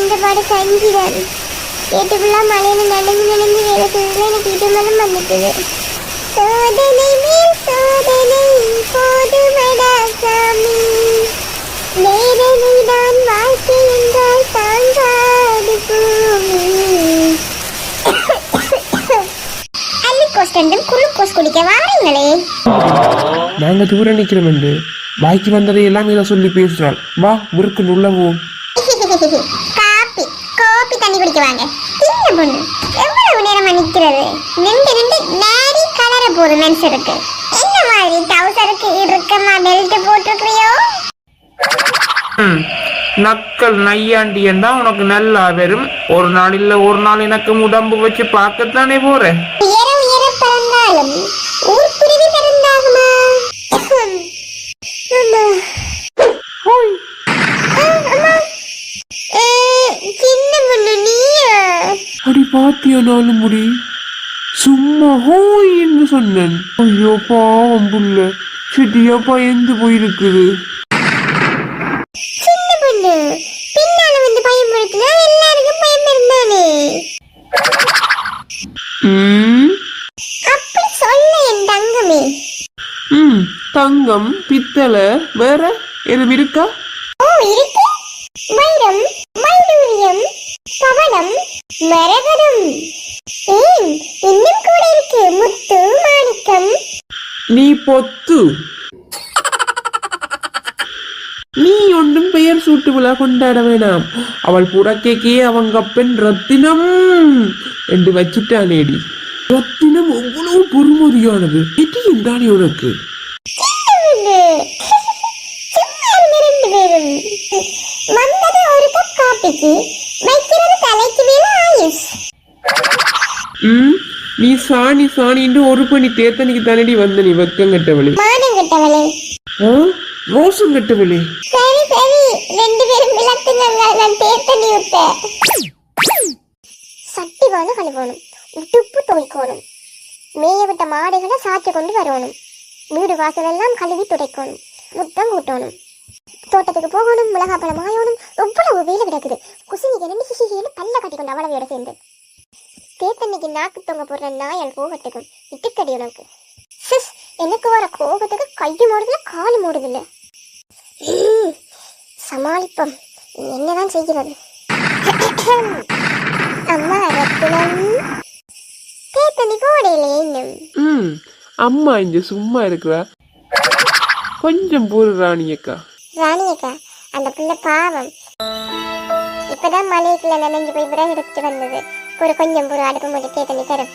இந்த பாடு கஞ்சிதான். கேட்டு ஃபுல்லாக மழையில நனைஞ்சு நனைஞ்சு வேலை செய்யல எனக்கு இடுமலும் வந்துட்டுது. சோதனை மேல் சோதனை போதுமடா சாமி, வேதனைதான் வாழ்க்கை என்றால் தாங்காது பூமி. அல்லுக்கோஸ் ரெண்டும் குளுக்கோஸ் குடிக்க வாருங்களே. நாங்க தூர நிக்கிறோம் என்று பாய்க்கு வந்ததை எல்லாம் இதை சொல்லி பேசுறாள். வா முறுக்கு நுள்ளவோம். காப்பி கோப்பி தண்ணி குடிக்க வாங்க. சின்ன பொண்ணு எவ்வளவு நேரமா நிக்கிறது? நின்று நின்று நேரி கலர போகுது மனுஷருக்கு. என்ன மாதிரி டவுசருக்கு இறுக்கமா பெல்ட் போட்டுக்கிறியோ? நக்கல் நையாண்டி என்றா உனக்கு நல்லா வரும். ஒரு நாள் இல்ல ஒரு நாள் எனக்கு உடம்பு வச்சு பார்க்கத்தானே போற. உயர உயர பிறந்தாலும் ஊர்க்குருவி பிறந்தாகுமா? சின்ன பொண்ணு நீயா? அடி பாத்தியா நாலு முடி சும்மா ஹோய் என்று சொன்னேன். ஐயோ பாவம் புள்ள செடியா பயந்து போயிருக்குது. சின்ன பொண்ணு பின்னால வந்து பயன்படுத்தினா எல்லாருக்கும் பயம் இருந்தானே. அப்படி சொல்ல என் தங்கமே. தங்கம் பித்தளை வேற எதுவும் இருக்கா? ஓ இருக்கு. வைரம் வைடூரியம் பவளம் மரகதம். ஏன் இன்னும் கூட இருக்கு முத்து மாணிக்கம். நீ பொத்து. நீ ஒன்றும் பெயர் சூட்டு விழா கொண்டாட வேணாம். அவள் புறக்கேக்கே அவங்க அப்பன் ரத்தினம் என்று வச்சுட்டானேடி. ரத்தினம் எவ்வளவு பொறுமதியானது. எட்டியும் தானே உனக்கு. வந்தது ஒரு கப் காப்பிக்கு, வைக்கிறது தலைக்கு மேல ஆயுஷ். நீ சாணி சாணின்னு ஒரு பணி தேத்தனிக்கு தானடி வந்த. நீ வெக்கம் கட்டவளே மானம் கட்டவளே ரோசம் கட்டவளே. சரி சரி ரெண்டு பேரும் விளக்குங்க. நான் தேத்தனி ஊத்த சட்டி வேணும் கழுவணும், உடுப்பு துவைக்கணும், மேய விட்ட மாடுகளை சாட்சி கொண்டு வரணும், வீடு வாசல் எல்லாம் கழுவி துடைக்கணும், முத்தம் கூட்டணும், தோட்டத்துக்கு போகணும், மிளகாப்பழம் ஆயணும். எவ்வளவு வேலை கிடக்குது. குசினிக்கு ரெண்டு சிசின்னு பல்ல கட்டி கொண்டு அவ்வளவையோட சேர்ந்து தேத்தன்னைக்கு நாக்கு தொங்க போடுற நாயால் போகட்டுக்கும் இட்டுக்கடி உனக்கு. சிஸ் எனக்கு வர கோபத்துக்கு கையை மூடுதில்ல காலு மூடுதில்ல. சமாளிப்பம் என்னதான் செய்கிறது. அம்மா ரத்தினம் தேத்தனி போடையில இன்னும் அம்மா இங்க சும்மா இருக்கிறா. கொஞ்சம் போரு ராணியக்கா. ராணியக்கா அந்த பிள்ளை பாவம். இப்பதான் மலைக்குள்ள நனைஞ்சு போய் விறகு எடுத்துட்டு வந்தது. ஒரு கொஞ்சம் ஒரு அடுப்பு மூடி தேத்தனி தரும்.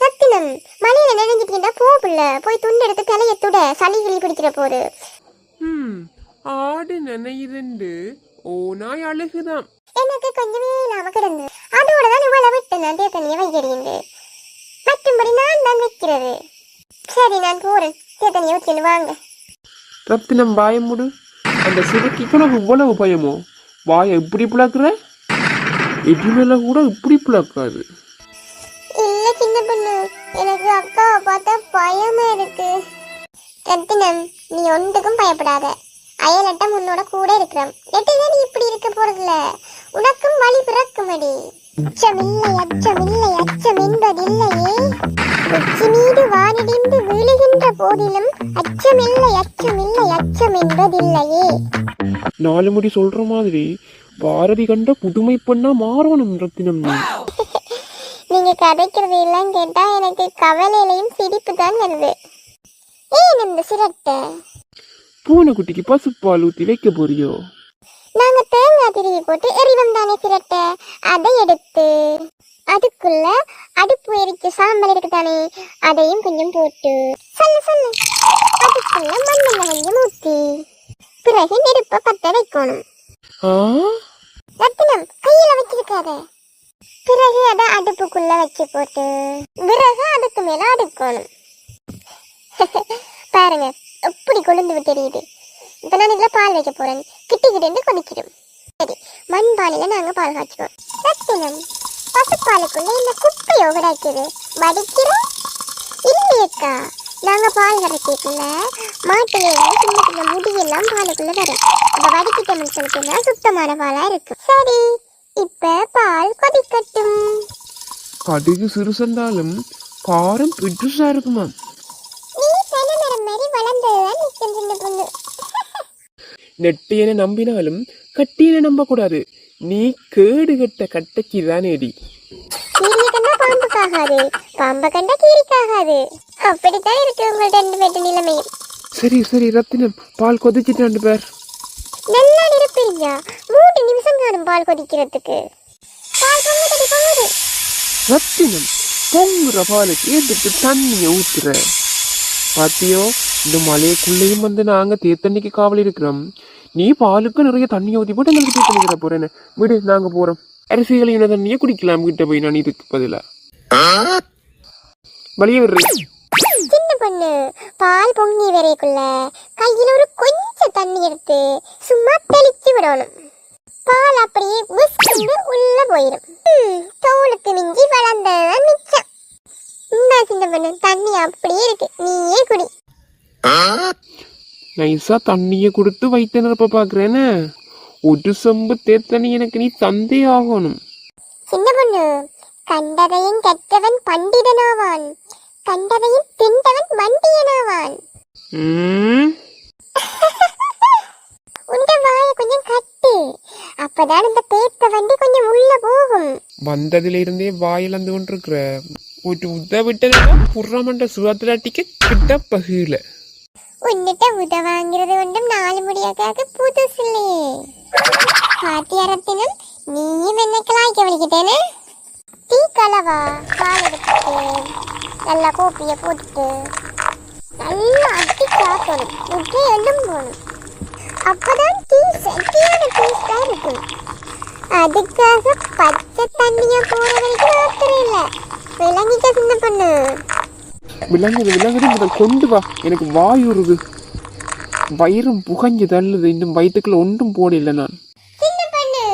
ரத்தினம் மலையில நனைஞ்சிட்டீங்கன்னா போ பிள்ள போய் துண்டு எடுத்து தலைய துட, சளி கிளி பிடிக்கிற போது. ஆடு நனையுதுண்டு ஓனாய் அழுகுதான். எனக்கு கொஞ்சமே இல்லாம கிடந்து அதோட தான் இவ்வளவு விட்டு நான் தேத்தனிய வைக்கிறீங்க. மற்றும்படி நான் தான் வைக்கிறது. சரி நான் போறேன். தேத்தனிய ஊற்றின்னு வாங்க. ரத்தினம் வாய முடு. அந்த சிறுக்கிக்கு உனக்கு இவ்வளவு பயமோ? வாய இப்படி பிளக்குற? இடி மேல கூட இப்படி பிளக்காது. இல்ல சின்ன பொண்ணு, எனக்கு அக்காவை பார்த்தா பயமா இருக்கு. ரத்தினம் நீ ஒன்றுக்கும் பயப்படாத. அயலட்டம் உன்னோட கூட இருக்கிறோம். எட்டுதான் நீ இப்படி இருக்க போறதில்ல. உனக்கும் வழி பிறக்குமடி. அச்சமில்லை அச்சமில்லை அச்சம் என்பதில்லையே. உச்சி மீது வானிடிந்து வீழுகின்ற போதிலும் அச்சமில்லை அச்சமில்லை அச்சம் என்பதில்லையே. நாலு முடி சொல்ற மாதிரி பாரதி கண்ட புதுமை பண்ணா மாறணும் ரத்தினம். நீங்க கதைக்கிறது எல்லாம் கேட்டா எனக்கு கவலையிலையும் சிரிப்பு தான் வருது. ஏன் இந்த சிரட்டை? பூனைக்குட்டிக்கு பசுப்பால் ஊத்தி வைக்க போறியோ? நாங்க தேங்காய் திருவி போட்டு எரிவம் தானே சிரட்டை. அதை எடுத்து அதுக்குள்ள அடுப்பு எரிச்சு சாம்பல் இருக்கு தானே, அதையும் கொஞ்சம் போட்டு சொல்லு சொல்லு அதுக்குள்ள மண்ணெண்ணெய் கொஞ்சம் ஊத்தி பிறகு நெருப்ப பத்த வைக்கணும். ரத்தினம் கையில வச்சிருக்காத. பிறகு அதை அடுப்புக்குள்ள வச்சு போட்டு விறகு அதுக்கு மேல அடுக்கணும். பாருங்க எப்படி கொழுந்து தெரியுது. இப்ப நான் இதுல பால் வைக்க போறேன். கிட்டிக்கிட்டு கொதிச்சிடும். சரி மண்பானையில நாங்க பால் காய்ச்சுவோம். ரத்தினம் பசுப்பாலுக்குள்ள இந்த குப்பையோ கிடைக்குது வடிக்கிறோம் இல்லையக்கா. நாங்க பால் கரைச்சிக்குள்ள மாட்டுல சின்ன சின்ன முடியெல்லாம் பாலுக்குள்ள வரும். அந்த வடிக்கிட்ட மக்களுக்கு சுத்தமான பாலா இருக்கும். சரி, இப்ப பால் கொதிக்கட்டும். கடுகு சிறுசந்தாலும் காரம் பெருசா இருக்குமா? நீ பனைமரம் மாதிரி வளர்ந்ததுதான் நிற்கும் சின்ன பொண்ணு. நெட்டையனை நம்பினாலும் கட்டியனை நம்ப கூடாது. நீ கேடு கட்ட கட்டைக்கு தானேடி. கீரியை கண்டா பாம்புக்காகாது, பாம்பை கண்டா கீரிக்காகாது. அப்படித்தான் இருக்கு உங்கள் 2 பேட்டு நிலைமையும். சரி சரி ரத்தினம், பால் கொதிச்சிட்டு பேர் நல்லா நிரப்பிடுங்க. 3 நிமிஷம் காணும் பால் கொதிக்கிறதுக்கு. பால் பொங்குது பொங்குது. ரத்தினம், பொங்குற பாலுக்கு எதுக்கு தண்ணியை ஊத்துற? பாத்தியோ, இந்த மலைக்குள்ளேயும் வந்து நாங்க தேத்தண்ணிக்கு காவல் இருக்கிறோம். நீ பாலுக்கு நிறைய தண்ணியை ஊற்றி போட்டு எங்களுக்கு தேத்தண்ணிக்கிற போறேன்னு விடு. நாங்க போறோம். அரிசிகளின தண்ணியை குடிக்கலாம் கிட்ட போய். நான் இதுக்கு பதிலா வழிய விடுறேன். சின்ன பொண்ணு, பால் பொங்கி வரைக்குள்ள கையில ஒரு கொஞ்சம் தண்ணி எடுத்து சும்மா தெளிச்சு விடணும். பால் அப்படியே விஸ்குன்னு உள்ள போயிடும். தோளுக்கு மிஞ்சி வளர்ந்ததுதான் மிச்சம். இந்த சின்ன பொண்ணு, தண்ணி அப்படியே இருக்கு, நீயே குடி. நைஸா தண்ணியை கொடுத்து வைத்த நிரப்ப பாக்குறேன்னு. ஒரு சொம்பு தேத்தண்ணி எனக்கு நீ தந்தே ஆகணும். சின்ன பொண்ணு, கண்டதையும் கற்றவன் பண்டிதனாவான், கண்டதையும் திண்டவன் வண்டியனாவான். உண்ட வாயை கொஞ்சம் கட்டு, அப்பதான் இந்த பேத்த வண்டி கொஞ்சம் உள்ள போகும். வந்ததுல இருந்தே வாயிலந்து கொண்டிருக்கிற ஒரு உதவிட்டா புறமண்ட சுகத்திலாட்டிக்க கிட்ட பகுல. உன்னிட்ட உதவாங்கிறது ஒன்றும் 4 முடியாக்காக புதுசு இல்லையே. பாத்தியாரத்தினும் நீயும் என்ன கிளாய்க்க வலிக்கிட்டேன்னு. டீ கலவா பால் எடுத்துட்டு நல்லா கோப்பிய போட்டுட்டு நல்லா அட்டி காட்டணும். முட்டை எள்ளும் போகணும். அப்பதான் டீ சரியான டேஸ்டா இருக்கும். அதுக்காக பச்சை தண்ணியா போற வரைக்கும் ஆத்திரம் இல்லை. விளங்கிட்ட சின்ன பொண்ணு. விளங்குது விளங்குது, முதல் கொண்டு வா. எனக்கு வாயுறுது, வயிறும் புகஞ்சு தள்ளுது. இன்னும் வயிற்றுக்குள்ள ஒன்றும் போடல நான். சின்ன பொண்ணு,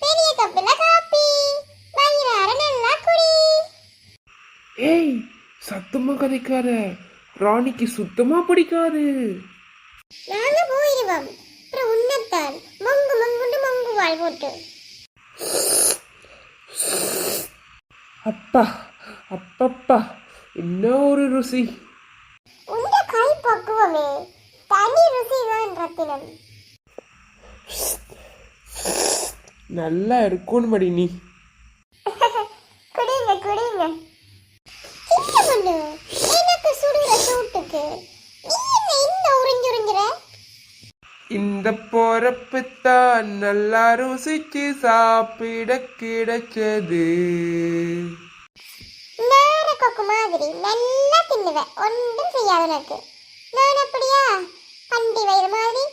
பெரிய கப்புல காப்பி, வயிறார நல்லா குடி. ஏய், சத்தமா கதைக்காத. ராணிக்கு சுத்தமா பிடிக்காது. நாங்க போயிருவோம். அப்புறம் உன்னத்தான் மொங்கு மொங்குண்டு மொங்கு வாழ் போட்டு. அப்பா அப்பப்பா, என்ன ஒரு ருசி. உண்ட கை பக்குவமே தனி ருசிதான் ரத்தினம். நல்லா இருக்கும் மடி நீ. குடிங்க குடிங்க. சின்ன பொண்ணு, எனக்கு சுடுற சூட்டுக்கு நீ என்ன இந்த உறிஞ்சுறிஞ்சுற? இந்த பொறப்பு தான் நல்லா ருசிச்சு சாப்பிட கிடைச்சது. நேர கொக்கு மாதிரி நல்லா தின்னுவேன், ஒன்றும் செய்யாது எனக்கு. நான் அப்படியா பண்டி வயிறு மாதிரி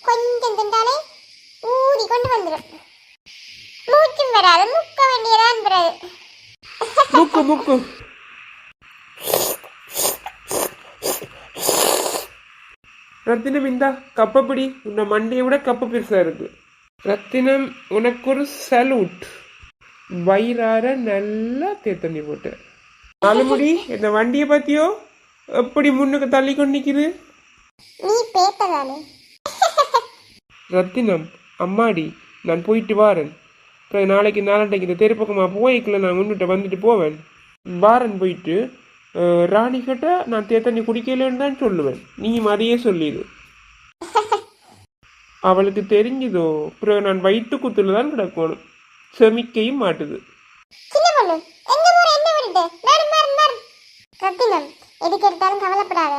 கொஞ்சம் திண்டாலே ஊதி கொண்டு வந்துடும். மூச்சும் வராது, முக்க வேண்டியதான் பிறகு. முக்கு முக்கு. ரத்தினம், இந்தா கப்பப்பிடி. உன்னை மண்டியை விட கப்பு பெருசா இருக்கு. ரத்தினம், உனக்கு ஒரு சலூட். வயிறார நல்லா தேத்தண்ணி போட்டு நாலுமுடி. இந்த வண்டியை பத்தியோ எப்படி முன்னுக்கு தள்ளி கொண்டு நிக்குது. நீ பேப்பதானே. ரத்தினம், அம்மாடி, நான் போயிட்டு வாரேன். அப்புறம் நாளைக்கு நாளண்டைக்கு இந்த தெருப்பக்கமாக போய்க்கல நான் முன்னிட்ட வந்துட்டு போவேன். வாரன் போயிட்டு ராணி கிட்ட நான் தேத்தண்ணி குடிக்கலன்னு தான் சொல்லுவேன். நீ அதையே சொல்லிடு. அவளுக்கு தெரிஞ்சுதோ, அப்புறம் நான் வயிற்று குத்துல தான் கிடக்கணும். செமிக்கையும் மாட்டுது. ரத்தினம், எதுக்கு எடுத்தாலும் கவலைப்படாத.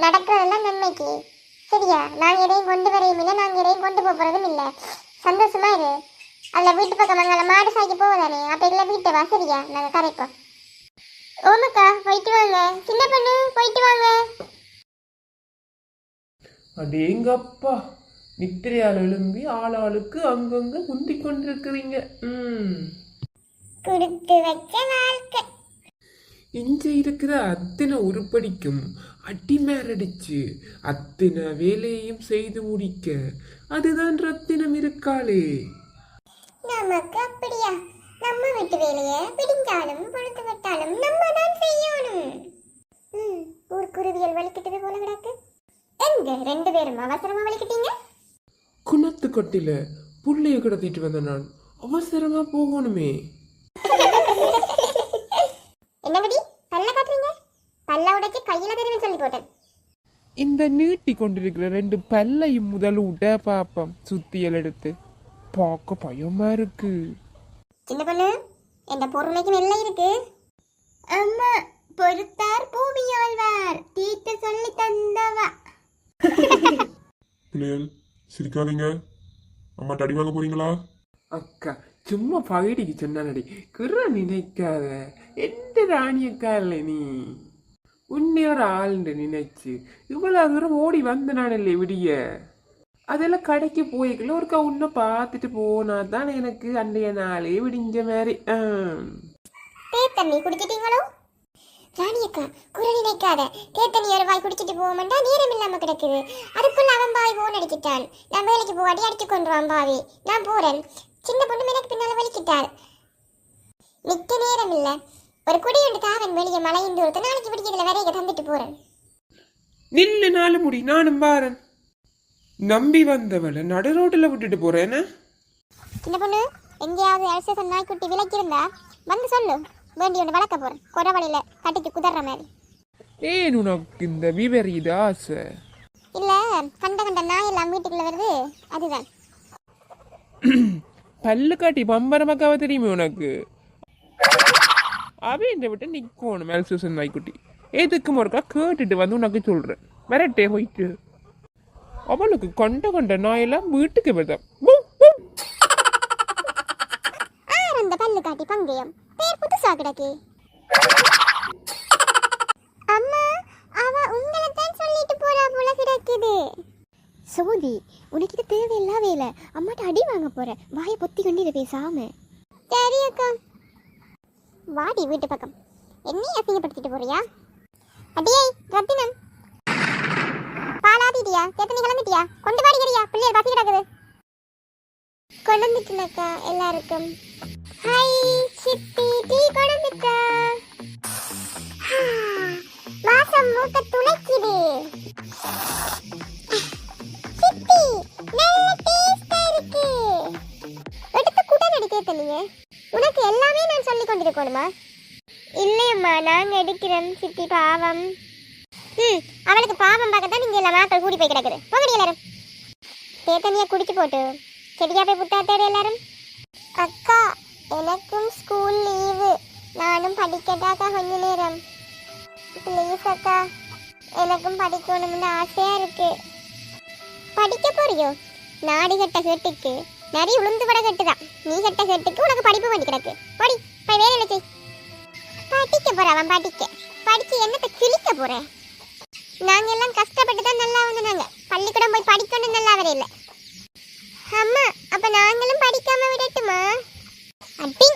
நடக்கிறதெல்லாம் நன்மைக்கு. சரியா? நாங்க எதையும் கொண்டு வரையும் இல்லை, நாங்க எதையும் கொண்டு போறதும் இல்லை. சந்தோஷமா இரு. அதில் வீட்டு பக்கம் அங்கே மாடு சாய்க்கு போவதானே, அப்போ இல்லை வீட்டை வா. சரியா? நாங்கள் கரைப்போம். ஓமக்கா, போயிட்டு வாங்க. சின்ன பொண்ணு, போயிட்டு வாங்க. அடேங்கப்பா, நித்திரையால் எழும்பி ஆளாளுக்கு அங்கங்க குந்தி கொண்டிருக்கிறீங்க. கொடுத்து வச்ச வாழ்க்கை. இங்க இருக்கிற அத்தனை உருப்படிக்கும் அடிமேரடிச்சு அத்தனை வேலையையும் செய்து முடிக்க அதுதான் ரத்தினம் இருக்காளே. நமக்கு அப்படியா? நம்ம வீட்டு வேலையை பிடிஞ்சாலும் பொழுது விட்டாலும் நம்ம தான் செய்யணும். ஊர் குருவியல் வலிக்கிட்டது போல கிடக்கு. எங்க ரெண்டு பேரும் அவசரமா வலிக்கிட்டீங்க? குணத்து கொட்டில புள்ளைய கடத்திட்டு வந்த நான் அவசரமா போகணுமே. என்னங்கடி பல்ல காட்டுறீங்க? பல்ல உடைச்சு கையில தெரியும் சொல்லி போட்டேன். இந்த நீட்டி கொண்டிருக்கிற ரெண்டு பல்லையும் முதல் விட பாப்பம் சுத்தியல் எடுத்து பார்க்க பயமா இருக்கு. சின்ன பொண்ணு என்ற பொறுமைக்கு வெள்ளை இருக்கு. அம்மா பொறுத்தார் பூமி ஆழ்வார் தீர்த்த சொல்லி தந்தவா. பிள்ளைகள் சிரிக்காதீங்க. அம்மா அடி வாங்க போறீங்களா? அக்கா சும்மா பகடிக்கு சொன்னானடி குற நினைக்காத. எந்த ராணியக்கா இல்லை நீ உன்னை ஒரு ஆளுண்டு நினைச்சு இவ்வளவு தூரம் ஓடி வந்த நான் இல்லை விடிய. அதெல்லாம் கடைக்கு போய்க்கல ஒருக்கா உன்னை பார்த்துட்டு போனா தான் எனக்கு அன்றைய நாளே விடிஞ்ச மாதிரி. தேத்தண்ணி குடிச்சிட்டீங்களோ? ராணியக்கா குறை நினைக்காத. தேத்தண்ணி ஒரு வாய் குடிச்சிட்டு போவோம்டா நேரம் இல்லாம கிடக்குது. அதுக்குள்ள அவன் பாய் போன் அடிக்கிட்டான். நான் வேலைக்கு போகாடி அடிச்சு கொண்டுவான் பாவி. நான் போறேன். சின்ன பொண்ணு எனக்கு பின்னால வலிக்கிட்டாள். நிக்க நேரம் இல்ல. ஒரு குடி ஒன்று தாவன் வெளியே மழையின் தூரத்தை நாளைக்கு பிடிக்கிறதுல வரைய தந்துட்டு போறேன். நில்லு நாலு முடி நானும் பாரன். நம்பி வந்தவளை நடு ரோட்டில் விட்டுட்டு போறேன்னு. சின்ன பொண்ணு எங்கேயாவது அல்சேஷன் நாய்க்குட்டி விலைக்கிருந்தா வந்து சொல்லு. வேண்டி ஒன்று வளர்க்க போறேன். குறவழியில கட்டிட்டு குதற மாதிரி. ஏன் உனக்கு இந்த விவரீத ஆசை? இல்ல கண்ட கண்ட நாய் எல்லாம் வீட்டுக்குள்ள வருது அதுதான். பல்லு காட்டி பம்பரமாக்காவ தெரியுமே உனக்கு. அவன் விட்டு நிக்கணும் மேல்சூசன் நாய்க்குட்டி. எதுக்கு ஒருக்கா கேட்டுட்டு வந்து உனக்கு சொல்றேன். வரட்டே போயிட்டு அவளுக்கு கொண்ட கொண்ட நாயெல்லாம் வீட்டுக்கு வருதான். அந்த பல்லு காட்டி பந்தயம் பேர் புதுசா கிடக்கு. அம்மா அவ உங்களை தான் சொல்லிட்டு போறா போல கிடக்குது. சோதி உனக்கு இது தேவையில்லா வேலை. அம்மாட்ட அடி வாங்க போற. வாயை பொத்தி கொண்டு இதை பேசாம. சரி அக்கா வாடி வீட்டு பக்கம். என்னையும் அசிங்கப்படுத்திட்டு போறியா? அடியே ரத்தினம் பாலாதிட்டியா? சேத்தனி கிளம்பிட்டியா? கொண்டு பாடிக்கிறியா? பிள்ளைகள் பசி கிடக்குது. கொண்டுட்டுனக்கா எல்லாருக்கும். ஹாய் சித்தி டீ கொண்டுட்டா. வாசம் மூக்க துளைக்குது. சித்தி நல்ல டேஸ்டா இருக்கு. எடுத்து குடன் எடுக்க நீங்க. உனக்கு எல்லாமே நான் சொல்லி கொண்டிருக்கணுமா? இல்லையம்மா நான் எடுக்கிறேன் சித்தி பாவம். அவளுக்கு பாவம் பார்க்கத்தான் நீங்க எல்லா நாட்கள் கூடி போய் கிடக்குது. போங்கடி எல்லாரும். தேத்தனியா குடிச்சு போட்டு செடியா போய் புத்தாத்தோடு எல்லாரும். அக்கா எனக்கும் ஸ்கூல் லீவு. நானும் படிக்கட்டாக்கா கொஞ்ச நேரம். ப்ளீஸ் அக்கா எனக்கும் படிக்கணும்னு ஆசையா இருக்கு. படிக்க போறியோ? நாடி கட்ட கேட்டுக்கு நிறைய உளுந்து பட கட்டுதான். நீ கட்ட கேட்டுக்கு உனக்கு படிப்பு வேண்டி கிடக்கு. படி போய் வேலை செய். படிக்க போற அவன் படிச்சு என்னத்தை கிழிக்க போற? நாங்க எல்லாம் கஷ்டப்பட்டு தான் நல்லா வந்தாங்க. பள்ளிக்கூடம் போய் படிக்கணும் நல்லா வரையில. அம்மா அப்ப நாங்களும் படிக்காம விடட்டுமா? அடி